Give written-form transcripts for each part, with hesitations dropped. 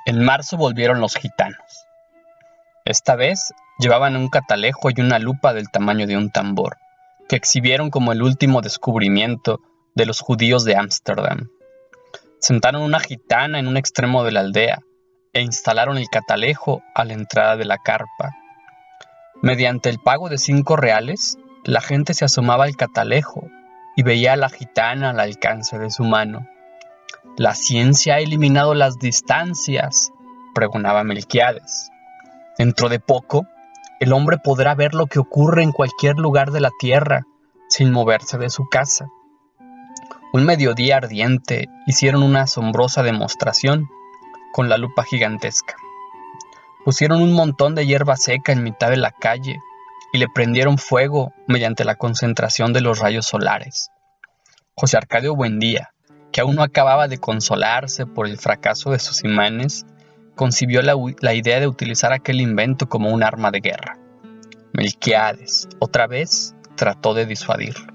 En marzo volvieron los gitanos. Esta vez llevaban un catalejo y una lupa del tamaño de un tambor, que exhibieron como el último descubrimiento de los judíos de Ámsterdam. Sentaron una gitana en un extremo de la aldea e instalaron el catalejo a la entrada de la carpa. Mediante el pago de 5 reales, la gente se asomaba al catalejo y veía a la gitana al alcance de su mano. «¿La ciencia ha eliminado las distancias?», pregonaba Melquiades. «Dentro de poco, el hombre podrá ver lo que ocurre en cualquier lugar de la tierra, sin moverse de su casa». Un mediodía ardiente hicieron una asombrosa demostración con la lupa gigantesca. Pusieron un montón de hierba seca en mitad de la calle y le prendieron fuego mediante la concentración de los rayos solares. José Arcadio Buendía, que aún no acababa de consolarse por el fracaso de sus imanes, concibió la idea de utilizar aquel invento como un arma de guerra. Melquiades, otra vez, trató de disuadirlo,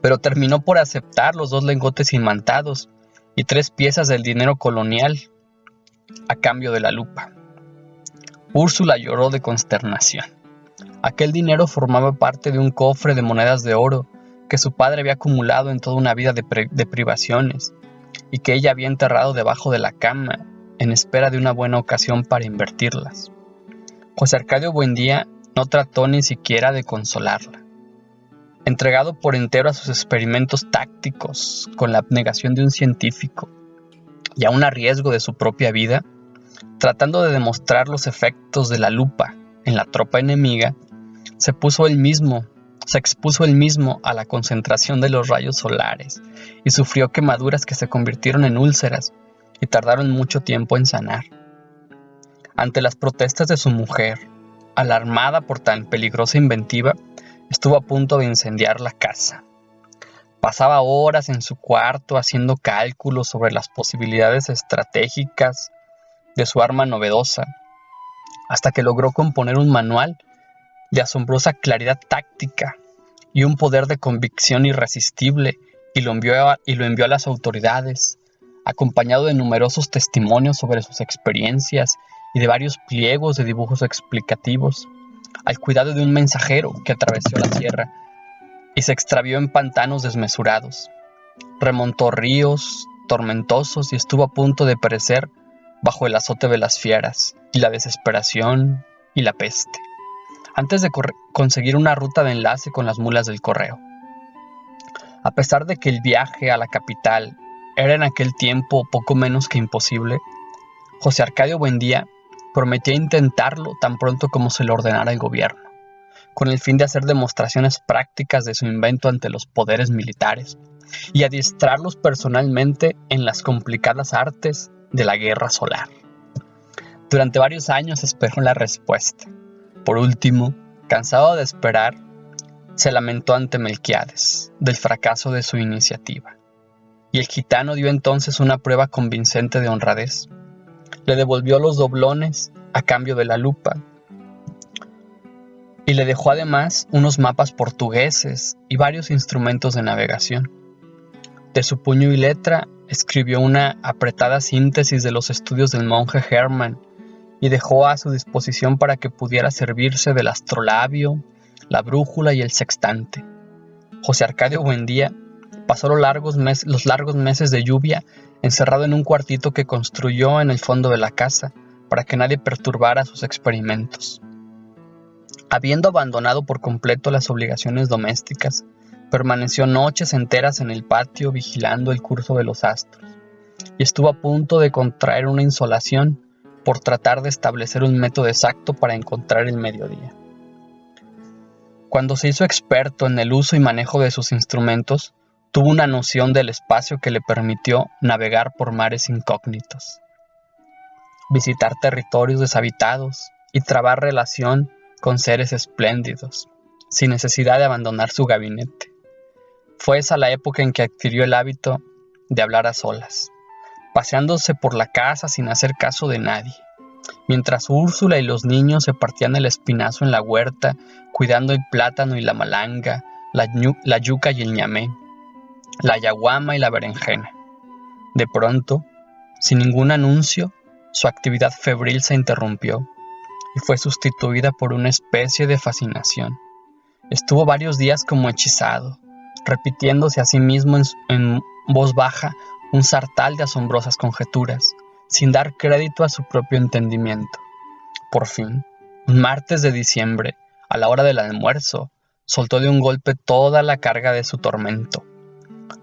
pero terminó por aceptar los 2 lingotes imantados y 3 piezas del dinero colonial a cambio de la lupa. Úrsula lloró de consternación. Aquel dinero formaba parte de un cofre de monedas de oro que su padre había acumulado en toda una vida de privaciones y que ella había enterrado debajo de la cama en espera de una buena ocasión para invertirlas. José Arcadio Buendía no trató ni siquiera de consolarla. Entregado por entero a sus experimentos tácticos con la abnegación de un científico y aun a riesgo de su propia vida, tratando de demostrar los efectos de la lupa en la tropa enemiga, se expuso él mismo a la concentración de los rayos solares y sufrió quemaduras que se convirtieron en úlceras y tardaron mucho tiempo en sanar. Ante las protestas de su mujer, alarmada por tan peligrosa inventiva, estuvo a punto de incendiar la casa. Pasaba horas en su cuarto haciendo cálculos sobre las posibilidades estratégicas de su arma novedosa, hasta que logró componer un manual de asombrosa claridad táctica y un poder de convicción irresistible, y lo envió a las autoridades, acompañado de numerosos testimonios sobre sus experiencias y de varios pliegos de dibujos explicativos, al cuidado de un mensajero que atravesó la sierra y se extravió en pantanos desmesurados. Remontó ríos tormentosos y estuvo a punto de perecer bajo el azote de las fieras y la desesperación y la peste, antes de conseguir una ruta de enlace con las mulas del correo. A pesar de que el viaje a la capital era en aquel tiempo poco menos que imposible, José Arcadio Buendía prometía intentarlo tan pronto como se lo ordenara el gobierno, con el fin de hacer demostraciones prácticas de su invento ante los poderes militares y adiestrarlos personalmente en las complicadas artes de la guerra solar. Durante varios años esperó la respuesta. Por último, cansado de esperar, se lamentó ante Melquiades del fracaso de su iniciativa, y el gitano dio entonces una prueba convincente de honradez. Le devolvió los doblones a cambio de la lupa y le dejó además unos mapas portugueses y varios instrumentos de navegación. De su puño y letra escribió una apretada síntesis de los estudios del monje Hermann y dejó a su disposición para que pudiera servirse del astrolabio, la brújula y el sextante. José Arcadio Buendía pasó los largos meses de lluvia encerrado en un cuartito que construyó en el fondo de la casa para que nadie perturbara sus experimentos. Habiendo abandonado por completo las obligaciones domésticas, permaneció noches enteras en el patio vigilando el curso de los astros, y estuvo a punto de contraer una insolación por tratar de establecer un método exacto para encontrar el mediodía. Cuando se hizo experto en el uso y manejo de sus instrumentos, tuvo una noción del espacio que le permitió navegar por mares incógnitos, visitar territorios deshabitados y trabar relación con seres espléndidos, sin necesidad de abandonar su gabinete. Fue esa la época en que adquirió el hábito de hablar a solas, paseándose por la casa sin hacer caso de nadie, mientras Úrsula y los niños se partían el espinazo en la huerta, cuidando el plátano y la malanga, la yuca y el ñamé, la yaguama y la berenjena. De pronto, sin ningún anuncio, su actividad febril se interrumpió y fue sustituida por una especie de fascinación. Estuvo varios días como hechizado, repitiéndose a sí mismo en voz baja un sartal de asombrosas conjeturas, sin dar crédito a su propio entendimiento. Por fin, un martes de diciembre, a la hora del almuerzo, soltó de un golpe toda la carga de su tormento.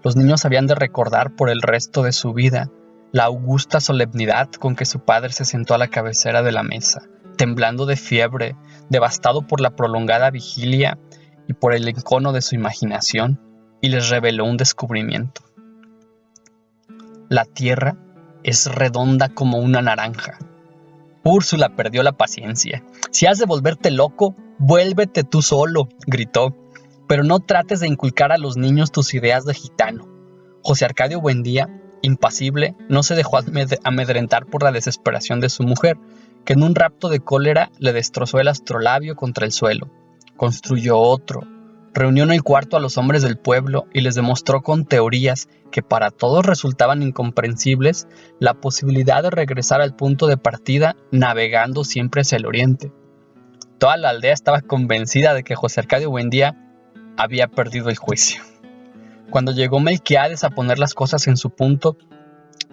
Los niños habían de recordar por el resto de su vida la augusta solemnidad con que su padre se sentó a la cabecera de la mesa, temblando de fiebre, devastado por la prolongada vigilia y por el encono de su imaginación, y les reveló un descubrimiento. La tierra es redonda como una naranja. Úrsula perdió la paciencia. Si has de volverte loco, vuélvete tú solo, gritó. Pero no trates de inculcar a los niños tus ideas de gitano. José Arcadio Buendía, impasible, no se dejó amedrentar por la desesperación de su mujer, que en un rapto de cólera le destrozó el astrolabio contra el suelo. Construyó otro, reunió en el cuarto a los hombres del pueblo y les demostró con teorías que para todos resultaban incomprensibles la posibilidad de regresar al punto de partida navegando siempre hacia el oriente. Toda la aldea estaba convencida de que José Arcadio Buendía había perdido el juicio. Cuando llegó Melquiades a poner las cosas en su punto,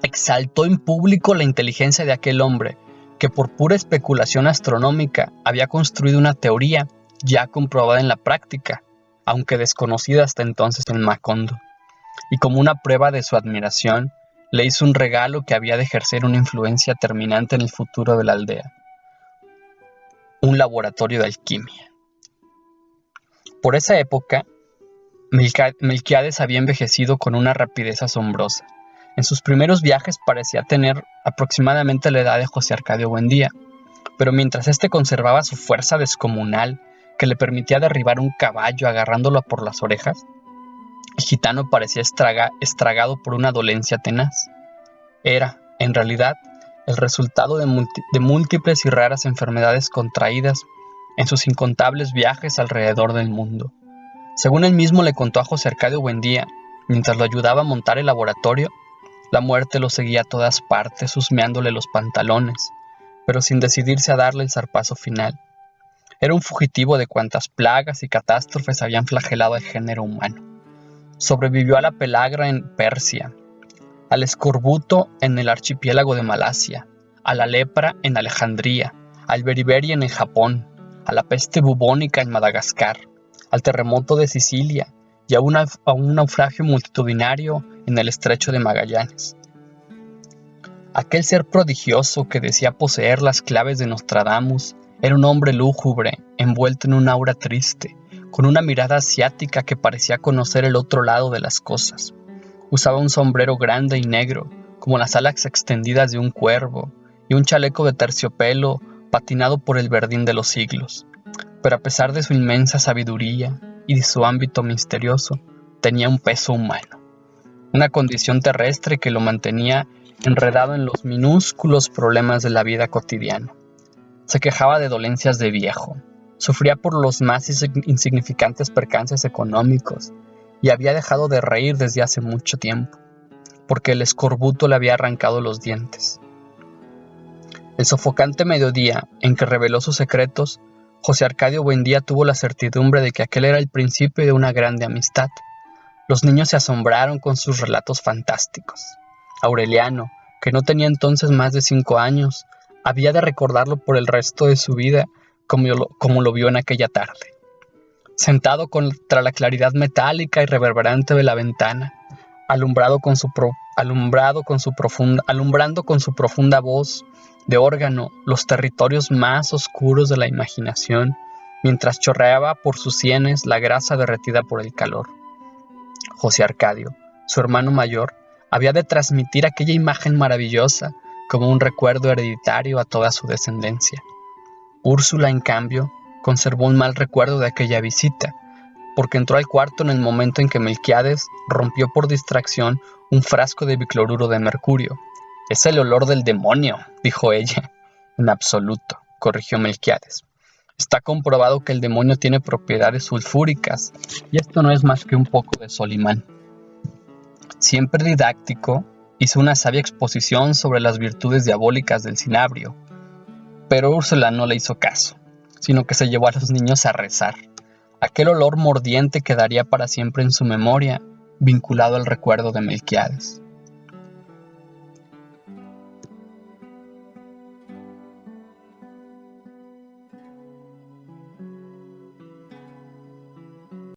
exaltó en público la inteligencia de aquel hombre, que por pura especulación astronómica había construido una teoría ya comprobada en la práctica, aunque desconocida hasta entonces en Macondo, y como una prueba de su admiración, le hizo un regalo que había de ejercer una influencia terminante en el futuro de la aldea: un laboratorio de alquimia. Por esa época, Melquiades había envejecido con una rapidez asombrosa. En sus primeros viajes parecía tener aproximadamente la edad de José Arcadio Buendía, pero mientras éste conservaba su fuerza descomunal, que le permitía derribar un caballo agarrándolo por las orejas, el gitano parecía estragado por una dolencia tenaz. Era, en realidad, el resultado de múltiples y raras enfermedades contraídas en sus incontables viajes alrededor del mundo. Según él mismo le contó a José Arcadio Buendía, mientras lo ayudaba a montar el laboratorio, la muerte lo seguía a todas partes, husmeándole los pantalones, pero sin decidirse a darle el zarpazo final. Era un fugitivo de cuantas plagas y catástrofes habían flagelado al género humano. Sobrevivió a la pelagra en Persia, al escorbuto en el archipiélago de Malasia, a la lepra en Alejandría, al beriberi en el Japón, a la peste bubónica en Madagascar, al terremoto de Sicilia y a un naufragio multitudinario en el estrecho de Magallanes. Aquel ser prodigioso que decía poseer las claves de Nostradamus era un hombre lúgubre, envuelto en un aura triste, con una mirada asiática que parecía conocer el otro lado de las cosas. Usaba un sombrero grande y negro, como las alas extendidas de un cuervo, y un chaleco de terciopelo patinado por el verdín de los siglos. Pero a pesar de su inmensa sabiduría y de su ámbito misterioso, tenía un peso humano, una condición terrestre que lo mantenía enredado en los minúsculos problemas de la vida cotidiana. Se quejaba de dolencias de viejo, sufría por los más insignificantes percances económicos y había dejado de reír desde hace mucho tiempo, porque el escorbuto le había arrancado los dientes. El sofocante mediodía en que reveló sus secretos, José Arcadio Buendía tuvo la certidumbre de que aquel era el principio de una grande amistad. Los niños se asombraron con sus relatos fantásticos. Aureliano, que no tenía entonces más de 5 años, había de recordarlo por el resto de su vida como lo vio en aquella tarde. Sentado contra la claridad metálica y reverberante de la ventana, alumbrando con su profunda voz de órgano los territorios más oscuros de la imaginación, mientras chorreaba por sus sienes la grasa derretida por el calor. José Arcadio, su hermano mayor, había de transmitir aquella imagen maravillosa como un recuerdo hereditario a toda su descendencia. Úrsula, en cambio, conservó un mal recuerdo de aquella visita, porque entró al cuarto en el momento en que Melquiades rompió por distracción un frasco de bicloruro de mercurio. «Es el olor del demonio», dijo ella. «En absoluto», corrigió Melquiades. «Está comprobado que el demonio tiene propiedades sulfúricas, y esto no es más que un poco de Solimán». Siempre didáctico, hizo una sabia exposición sobre las virtudes diabólicas del cinabrio, pero Úrsula no le hizo caso, sino que se llevó a los niños a rezar. Aquel olor mordiente quedaría para siempre en su memoria, vinculado al recuerdo de Melquiades.